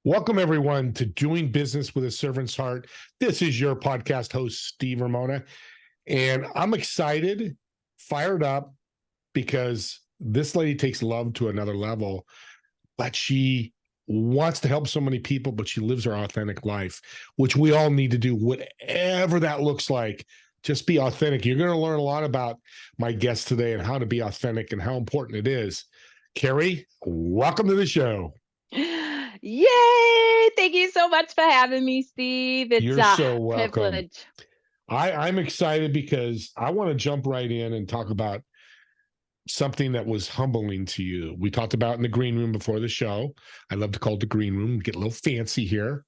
Welcome, everyone, to Doing Business with a Servant's Heart. This is your podcast host, Steve Ramona, and I'm excited, fired up, because this lady takes love to another level, but she wants to help so many people, but she lives her authentic life, which we all need to do, whatever that looks like. Just be authentic. You're going to learn a lot about my guest today and how to be authentic and how important it is. Kerri, welcome to the show. Yay! Thank you so much for having me, Steve. It's You're a so welcome. privilege. I'm excited because I want to jump right in and talk about something that was humbling to you. We talked about in the green room before the show. I love to call it the green room, get a little fancy here.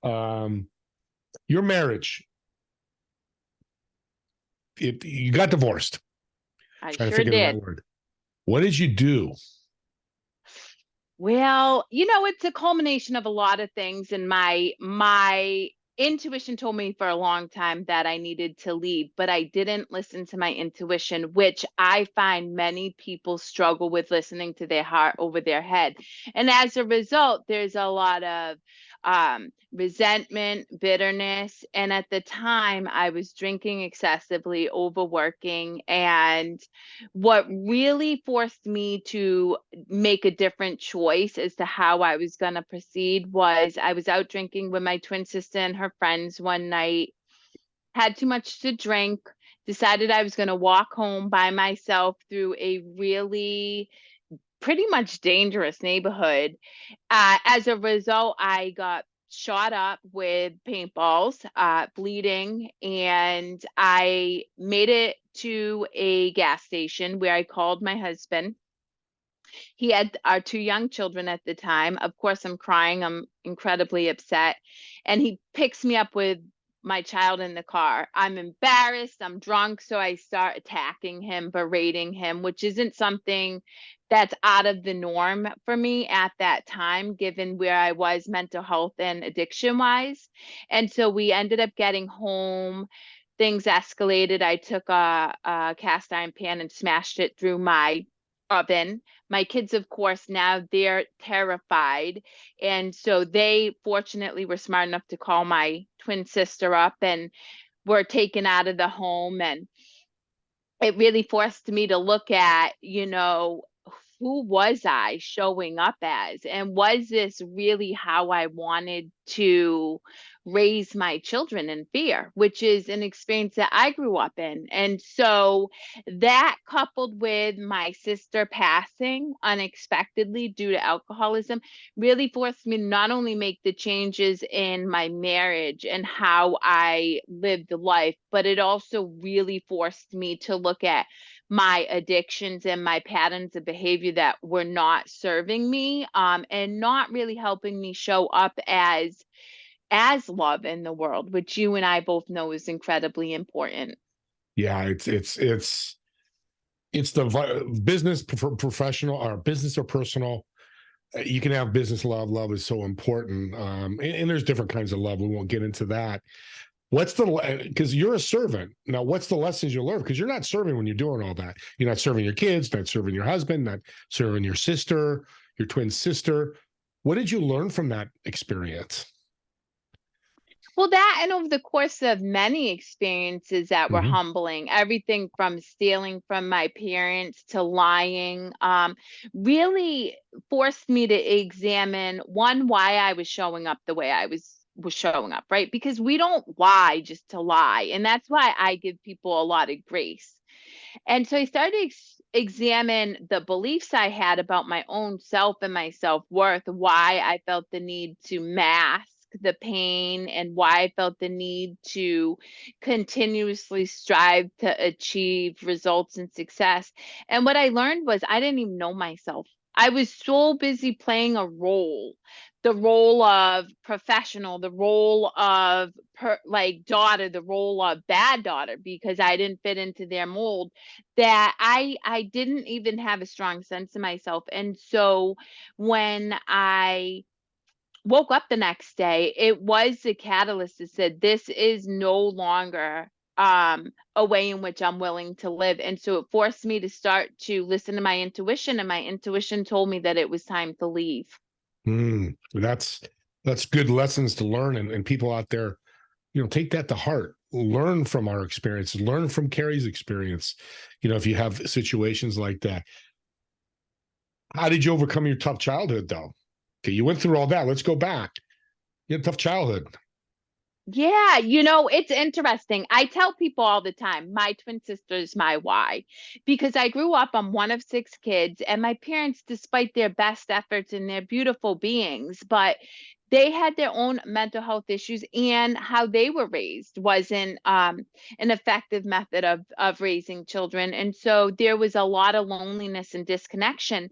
Your marriage, you got divorced. I Trying to sure think of the right did. word. What did you do? Well, it's a culmination of a lot of things, and my intuition told me for a long time that I needed to leave, but I didn't listen to my intuition, which I find many people struggle with listening to their heart over their head. And as a result, there's a lot of resentment, bitterness. And at the time, I was drinking excessively, overworking. And what really forced me to make a different choice as to how I was going to proceed was I was out drinking with my twin sister and her friends one night, had too much to drink, decided I was going to walk home by myself through a really pretty much dangerous neighborhood. As a result, I got shot up with paintballs, bleeding, and I made it to a gas station where I called my husband. He had our two young children at the time. Of course, I'm crying. I'm incredibly upset. And he picks me up with my child in the car. I'm embarrassed. I'm drunk. So I start attacking him, berating him, which isn't something that's out of the norm for me at that time, given where I was mental health and addiction wise. And so we ended up getting home. Things escalated. I took a cast iron pan and smashed it through my oven. My kids, of course, now they're terrified. And so they fortunately were smart enough to call my twin sister up and were taken out of the home. And it really forced me to look at, who was I showing up as? And was this really how I wanted to raise my children in fear, which is an experience that I grew up in? And so that coupled with my sister passing unexpectedly due to alcoholism really forced me to not only make the changes in my marriage and how I lived life, but it also really forced me to look at my addictions and my patterns of behavior that were not serving me, and not really helping me show up as love in the world, which you and I both know is incredibly important. Yeah, it's the business professional or business or personal. You can have business love. Love is so important, and there's different kinds of love. We won't get into that. What's because you're a servant now? What's the lessons you learn? Because you're not serving when you're doing all that. You're not serving your kids, not serving your husband, not serving your sister, your twin sister. What did you learn from that experience? Well, that and over the course of many experiences that were Mm-hmm. humbling, everything from stealing from my parents to lying, really forced me to examine one, why I was showing up the way I was showing up, right? Because we don't lie just to lie. And that's why I give people a lot of grace. And so I started to examine the beliefs I had about my own self and my self-worth, why I felt the need to mask the pain and why I felt the need to continuously strive to achieve results and success. And what I learned was I didn't even know myself. I was so busy playing a role, the role of professional, the role of like daughter, the role of bad daughter, because I didn't fit into their mold, that I didn't even have a strong sense of myself. And so when I woke up the next day, it was the catalyst that said, this is no longer a way in which I'm willing to live. And so it forced me to start to listen to my intuition, and my intuition told me that it was time to leave. That's That's good lessons to learn, and people out there, take that to heart. Learn from our experience. Learn from Kerri's experience. If you have situations like that. How did you overcome your tough childhood, though? Okay, you went through all that. Let's go back. You had a tough childhood. Yeah, it's interesting. I tell people all the time, my twin sister is my why, because I grew up, I'm one of six kids, and my parents, despite their best efforts and they're beautiful beings, but they had their own mental health issues, and how they were raised wasn't an effective method of raising children. And so there was a lot of loneliness and disconnection.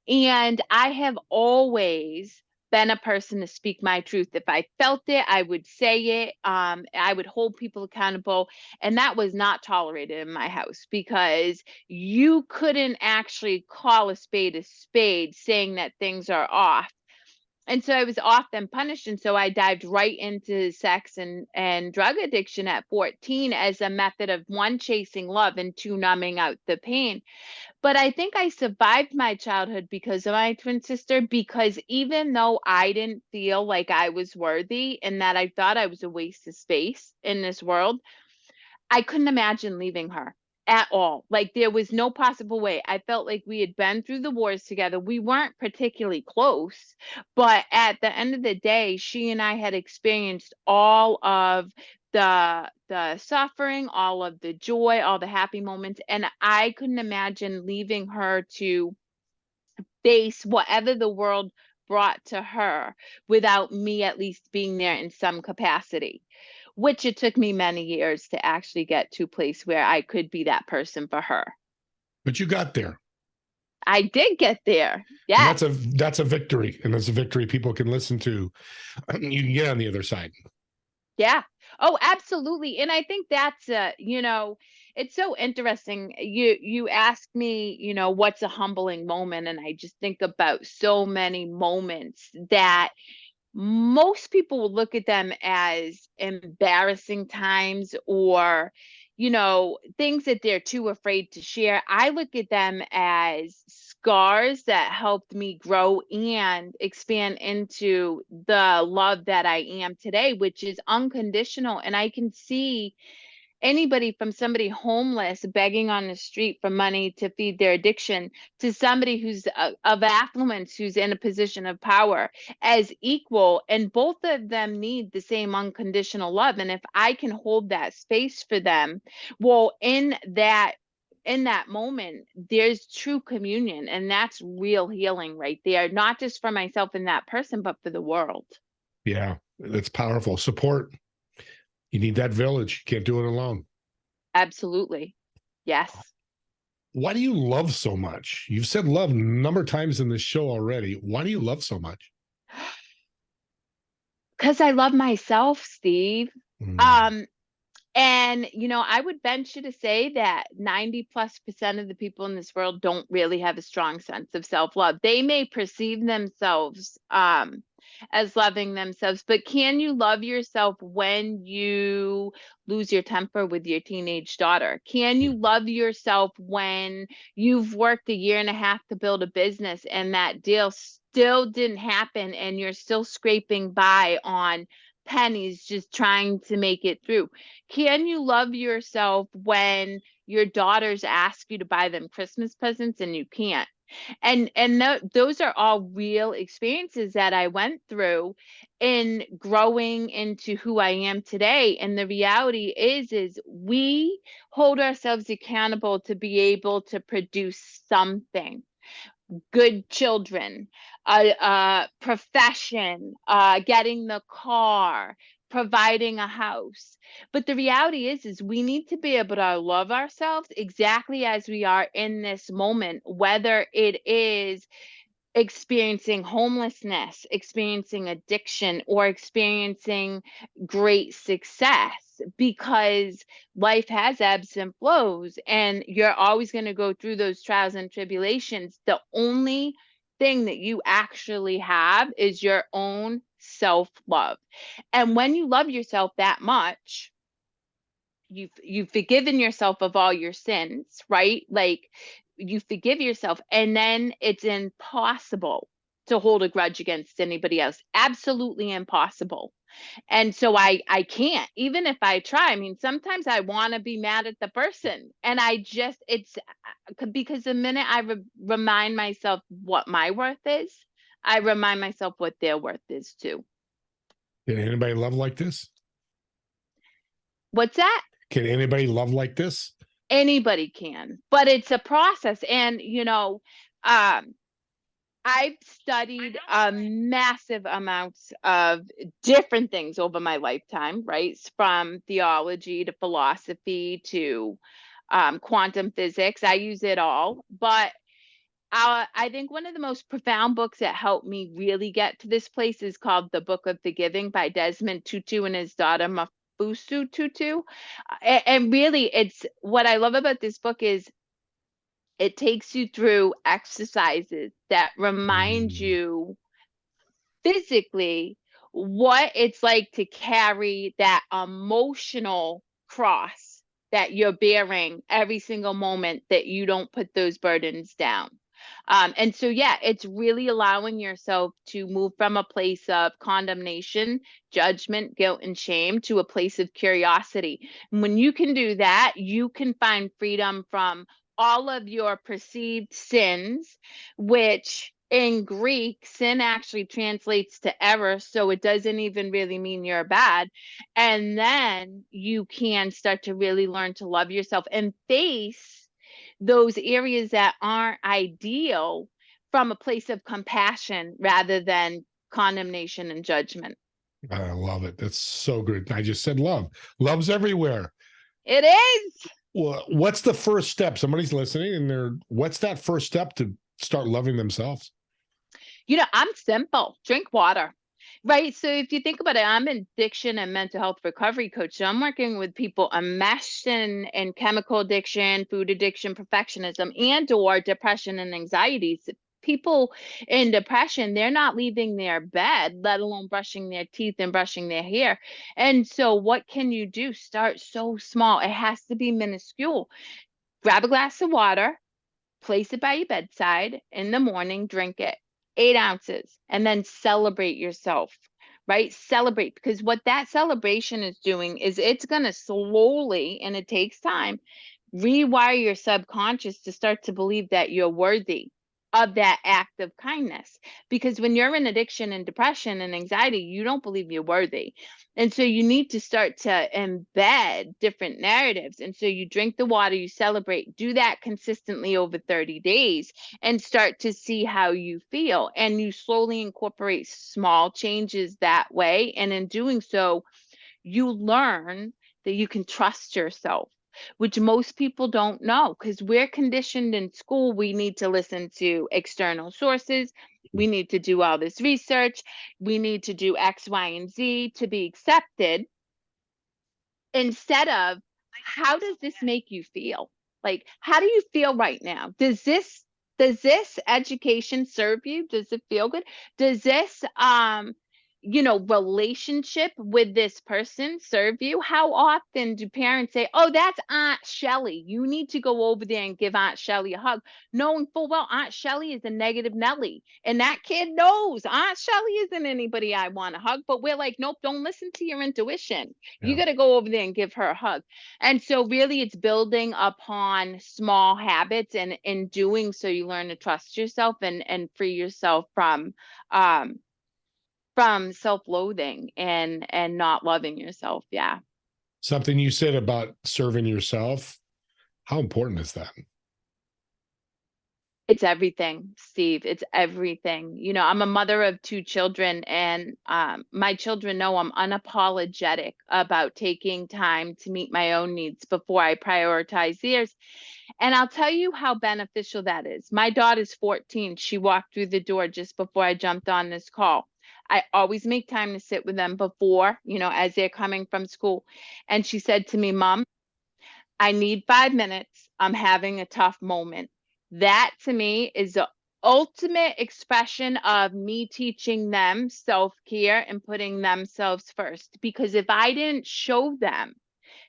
And I have always been a person to speak my truth. If I felt it, I would say it. I would hold people accountable. And that was not tolerated in my house, because you couldn't actually call a spade, saying that things are off. And so I was often punished. And so I dived right into sex and drug addiction at 14 as a method of, one, chasing love, and two, numbing out the pain. But I think I survived my childhood because of my twin sister, because even though I didn't feel like I was worthy and that I thought I was a waste of space in this world, I couldn't imagine leaving her at all. Like, there was no possible way. I felt like we had been through the wars together. We weren't particularly close, but at the end of the day, she and I had experienced all of the suffering, all of the joy, all the happy moments, and I couldn't imagine leaving her to face whatever the world brought to her without me at least being there in some capacity, which it took me many years to actually get to a place where I could be that person for her. But you got there. I did get there. And Yes. that's a victory. And that's a victory people can listen to. You can get on the other side. Yeah. Oh, absolutely. And I think that's it's so interesting. You asked me, what's a humbling moment, and I just think about so many moments that most people will look at them as embarrassing times, or things that they're too afraid to share. I look at them as scars that helped me grow and expand into the love that I am today, which is unconditional. And I can see anybody, from somebody homeless begging on the street for money to feed their addiction, to somebody who's of affluence, who's in a position of power, as equal, and both of them need the same unconditional love. And if I can hold that space for them, well, in that moment, there's true communion, and that's real healing right there, not just for myself and that person, but for the world. Yeah, that's powerful. Support. You need that village. You can't do it alone. Absolutely. Yes. Why do you love so much? You've said love a number of times in this show already. Why do you love so much? Because I love myself, Steve. Mm. Um, and, I would venture to say that 90+% of the people in this world don't really have a strong sense of self-love. They may perceive themselves as loving themselves, but can you love yourself when you lose your temper with your teenage daughter? Can you love yourself when you've worked a year and a half to build a business and that deal still didn't happen, and you're still scraping by on pennies just trying to make it through? Can you love yourself when your daughters ask you to buy them Christmas presents and you can't? And those are all real experiences that I went through in growing into who I am today. And the reality is we hold ourselves accountable to be able to produce something: good children, a profession, getting the car, providing a house. But the reality is we need to be able to love ourselves exactly as we are in this moment, whether it is experiencing homelessness, experiencing addiction, or experiencing great success, because life has ebbs and flows, and you're always going to go through those trials and tribulations. The only thing that you actually have is your own self love. And when you love yourself that much, you've forgiven yourself of all your sins, right? Like, you forgive yourself, and then it's impossible to hold a grudge against anybody else. Absolutely impossible. And so I can't, even if I try. I mean, sometimes I want to be mad at the person, and it's because the minute I remind myself what my worth is, I remind myself what their worth is too. Can anybody love like this? What's that? Can anybody love like this? Anybody can, but it's a process. And, I've studied massive amounts of different things over my lifetime, right? From theology to philosophy to quantum physics. I use it all. But I think one of the most profound books that helped me really get to this place is called The Book of Forgiving by Desmond Tutu and his daughter Mafusu Tutu. And really, it's what I love about this book is it takes you through exercises that remind you physically what it's like to carry that emotional cross that you're bearing every single moment that you don't put those burdens down. And so, yeah, it's really allowing yourself to move from a place of condemnation, judgment, guilt, and shame to a place of curiosity. And when you can do that, you can find freedom from all of your perceived sins, which in Greek, sin actually translates to error. So it doesn't even really mean you're bad. And then you can start to really learn to love yourself and face those areas that aren't ideal from a place of compassion rather than condemnation and judgment. I love it. That's so good. I just said love. Love's everywhere. It is. Well, what's the first step? Somebody's listening and what's that first step to start loving themselves? I'm simple. Drink water. Right. So if you think about it, I'm an addiction and mental health recovery coach. So I'm working with people enmeshed in chemical addiction, food addiction, perfectionism, and or depression and anxiety. So people in depression, they're not leaving their bed, let alone brushing their teeth and brushing their hair. And so what can you do? Start so small. It has to be minuscule. Grab a glass of water, place it by your bedside in the morning, drink it, 8 ounces, and then celebrate yourself, right? Celebrate, because what that celebration is doing is it's going to slowly, and it takes time, rewire your subconscious to start to believe that you're worthy of that act of kindness. Because when you're in addiction and depression and anxiety, you don't believe you're worthy. And so you need to start to embed different narratives. And so you drink the water, you celebrate, do that consistently over 30 days and start to see how you feel. And you slowly incorporate small changes that way. And in doing so, you learn that you can trust yourself, which most people don't know because we're conditioned in school. We need to listen to external sources. We need to do all this research. We need to do X, Y, and Z to be accepted instead of how does this make you feel? Like, how do you feel right now? Does this education serve you? Does it feel good? Does this relationship with this person serve you? How often do parents say, oh, that's Aunt Shelley, you need to go over there and give Aunt Shelley a hug, knowing full well Aunt Shelley is a negative Nelly, and that kid knows Aunt Shelley isn't anybody I want to hug, but we're like, nope, don't listen to your intuition. You got to go over there and give her a hug. And so really it's building upon small habits, and in doing so you learn to trust yourself and free yourself from self-loathing and not loving yourself. Yeah. Something you said about serving yourself. How important is that? It's everything, Steve. It's everything. I'm a mother of 2 children, and my children know I'm unapologetic about taking time to meet my own needs before I prioritize theirs. And I'll tell you how beneficial that is. My daughter's 14. She walked through the door just before I jumped on this call. I always make time to sit with them before, as they're coming from school. And she said to me, Mom, I need 5 minutes. I'm having a tough moment. That to me is the ultimate expression of me teaching them self-care and putting themselves first. Because if I didn't show them,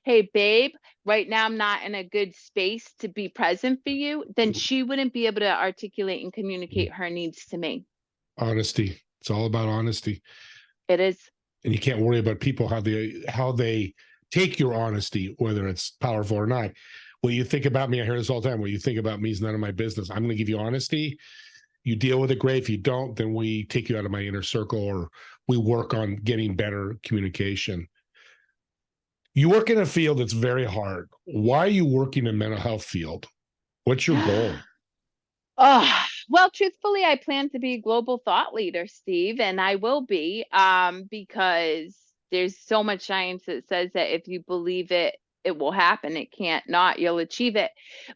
hey, babe, right now I'm not in a good space to be present for you, then she wouldn't be able to articulate and communicate her needs to me. Honesty. It's all about honesty. It is. And you can't worry about people how they take your honesty, whether it's powerful or not. What you think about me, I hear this all the time. What you think about me is none of my business. I'm going to give you honesty. You deal with it great. If you don't, then we take you out of my inner circle, or we work on getting better communication. You work in a field that's very hard. Why are you working in mental health field? What's your goal? Oh, well, truthfully, I plan to be a global thought leader, Steve, and I will be, because there's so much science that says that if you believe it, it will happen. It can't not, you'll achieve it.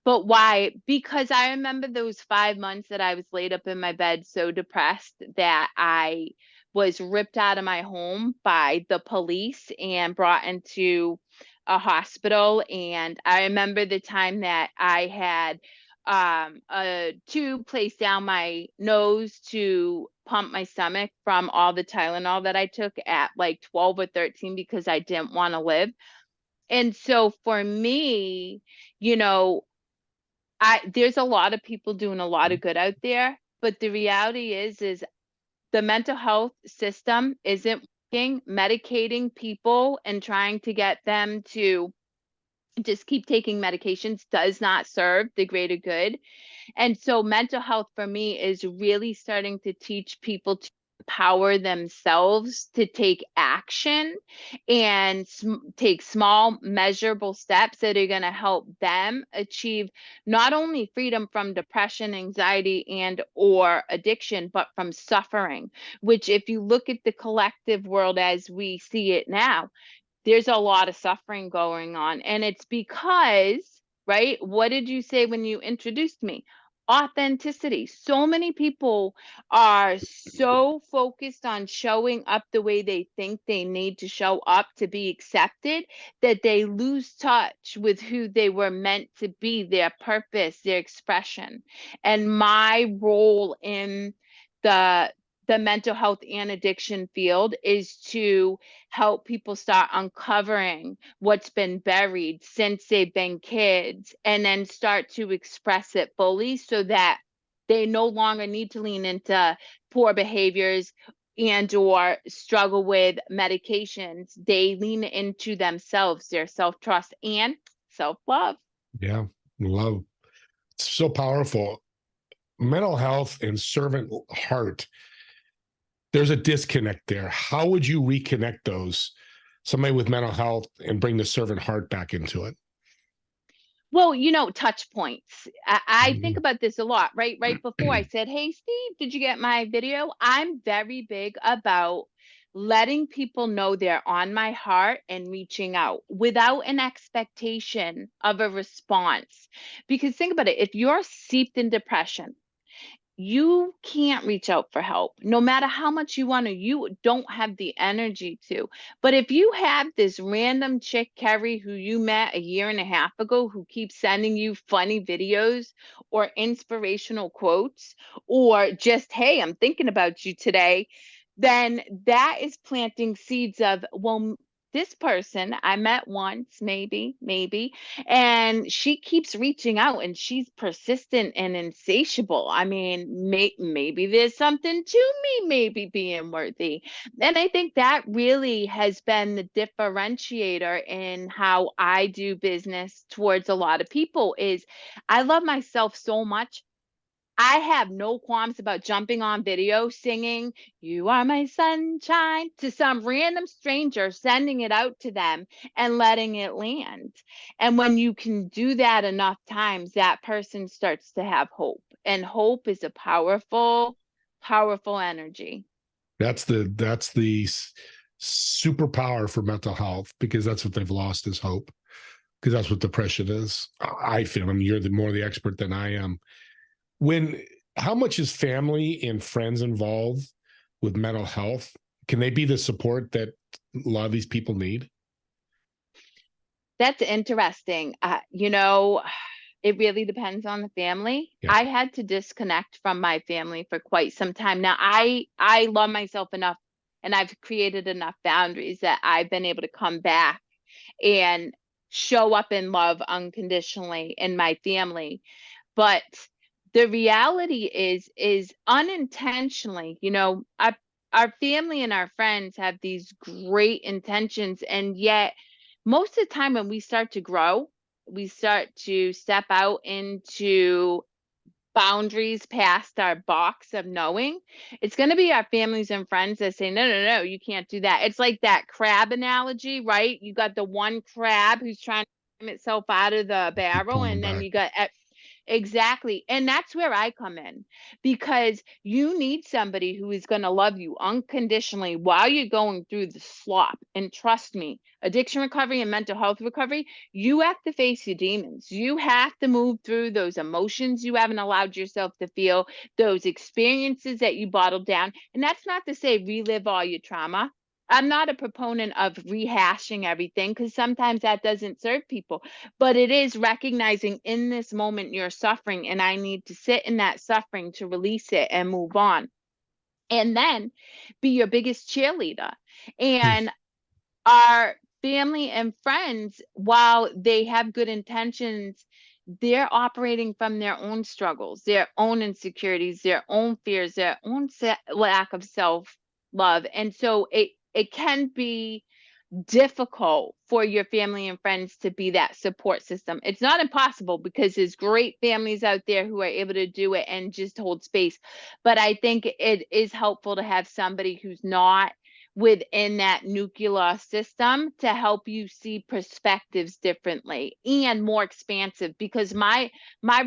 But why? Because I remember those 5 months that I was laid up in my bed, so depressed that I was ripped out of my home by the police and brought into a hospital. And I remember the time that I had a tube placed down my nose to pump my stomach from all the Tylenol that I took at like 12 or 13 because I didn't want to live. And so for me, you know, I there's a lot of people doing a lot of good out there, but the reality is the mental health system isn't working. Medicating people and trying to get them to just keep taking medications does not serve the greater good. And so mental health for me is really starting to teach people to empower themselves to take action and take small measurable steps that are going to help them achieve not only freedom from depression, anxiety, and or addiction, but from suffering, which if you look at the collective world as we see it now, there's a lot of suffering going on. And it's because, right? What did you say when you introduced me? Authenticity. So many people are so focused on showing up the way they think they need to show up to be accepted that they lose touch with who they were meant to be, their purpose, their expression. And my role in the the mental health and addiction field is to help people start uncovering what's been buried since they've been kids and then start to express it fully so that they no longer need to lean into poor behaviors and or struggle with medications. They lean into themselves, their self-trust and self-love. Yeah, love. It's so powerful. Mental health and servant heart. There's a disconnect there. How would you reconnect those? Somebody with mental health and bring the servant heart back into it. Well, touch points. I think Mhm. about this a lot, right? Right before I said, "Hey, Steve, did you get my video?" I'm very big about letting people know they're on my heart and reaching out without an expectation of a response. Because think about it, if you're seeped in depression, you can't reach out for help no matter how much you want to. You don't have the energy to. But if you have this random chick, Kerri, who you met a year and a half ago, who keeps sending you funny videos or inspirational quotes, or just, "Hey, I'm thinking about you today," then that is planting seeds of, well, this person I met once, maybe, and she keeps reaching out and she's persistent and insatiable. I mean, maybe there's something to me, maybe being worthy. And I think that really has been the differentiator in how I do business towards a lot of people is I love myself so much. I have no qualms about jumping on video singing "You Are My Sunshine" to some random stranger, sending it out to them and letting it land. And when you can do that enough times, that person starts to have hope. And hope is a powerful, powerful energy. That's the superpower for mental health, because that's what they've lost is hope. Because that's what depression is. I feel. I mean, you're the more the expert than I am. When How much is family and friends involved with mental health? Can they be the support that a lot of these people need? That's interesting. It really depends on the family. Yeah. I had to disconnect from my family for quite some time. Now, I love myself enough and I've created enough boundaries that I've been able to come back and show up in love unconditionally in my family. But the reality is unintentionally, our family and our friends have these great intentions, and yet most of the time when we start to grow, we start to step out into boundaries past our box of knowing, it's going to be our families and friends that say, no, no, no, you can't do that. It's like that crab analogy, right? You got the one crab who's trying to swim itself out of the Keep barrel, pulling and then back. you got exactly. And that's where I come in, because you need somebody who is going to love you unconditionally while you're going through the slop. And trust me, addiction recovery and mental health recovery, you have to face your demons. You have to move through those emotions you haven't allowed yourself to feel, those experiences that you bottled down. And that's not to say relive all your trauma. I'm not a proponent of rehashing everything, because sometimes that doesn't serve people, but it is recognizing in this moment you're suffering, and I need to sit in that suffering to release it and move on. And then be your biggest cheerleader. And our family and friends, while they have good intentions, they're operating from their own struggles, their own insecurities, their own fears, their own lack of self love. And so it can be difficult for your family and friends to be that support system. It's not impossible, because there's great families out there who are able to do it and just hold space. But I think it is helpful to have somebody who's not within that nuclear system to help you see perspectives differently and more expansive, because my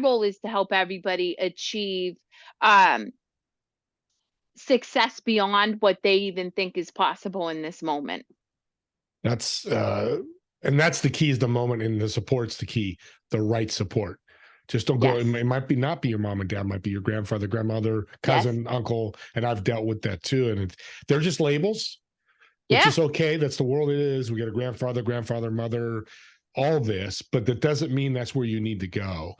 role is to help everybody achieve um success beyond what they even think is possible in this moment. That's and that's the key, is the moment, and the support's the key, the right support. Just don't go. It Yes. might be not be your mom and dad, might be your grandfather, grandmother, Yes. cousin, uncle, and I've dealt with that too. And they're just labels, which Yeah. is okay. That's the world it is. We got a grandfather, mother, all this, but that doesn't mean that's where you need to go.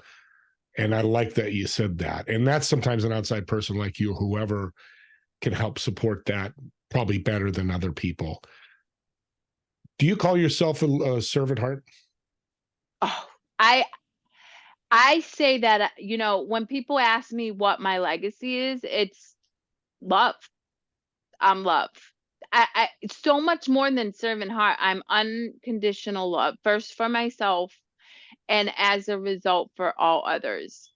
And I like that you said that. And that's sometimes an outside person like you, whoever, can help support that probably better than other people. Do you call yourself a servant heart? Oh, I I say that, when people ask me what my legacy is, it's love. I'm love. It's so much more than servant heart. I'm unconditional love, first for myself, and as a result for all others.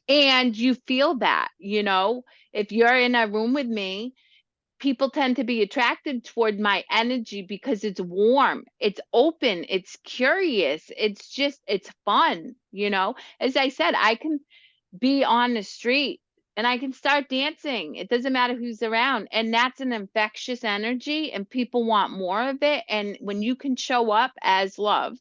And you feel that, if you're in a room with me, people tend to be attracted toward my energy because it's warm, it's open, it's curious, it's fun. As I said, I can be on the street and I can start dancing, it doesn't matter who's around, and that's an infectious energy, and people want more of it. And when you can show up as love,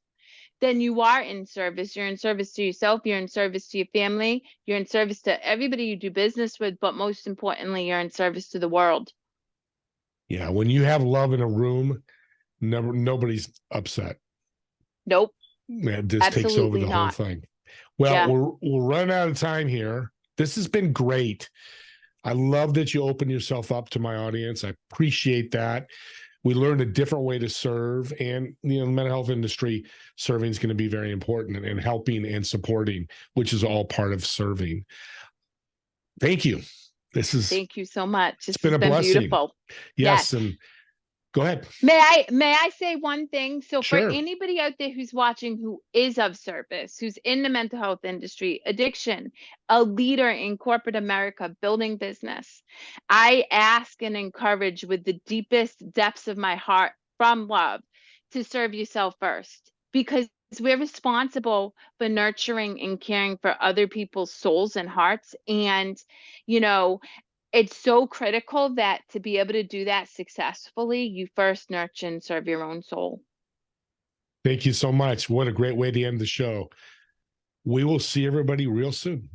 then you are in service. You're in service to yourself, you're in service to your family, you're in service to everybody you do business with, but most importantly, you're in service to the world. Yeah, when you have love in a room, nobody's upset. Nope. It just takes over Absolutely the whole not. thing. Well, Yeah. we'll run out of time here. This has been great. I love that you open yourself up to my audience. I appreciate that. We learned a different way to serve, and the mental health industry, serving is going to be very important, and helping and supporting, which is all part of serving. Thank you. Thank you so much. It's This been has a been blessing. beautiful. Yes, Yes. and go ahead. May I say one thing? So for Sure. anybody out there who's watching who is of service, who's in the mental health industry, addiction, a leader in corporate America, building business, I ask and encourage with the deepest depths of my heart from love to serve yourself first, because we're responsible for nurturing and caring for other people's souls and hearts. And, you know, it's so critical that to be able to do that successfully, you first nurture and serve your own soul. Thank you so much. What a great way to end the show. We will see everybody real soon.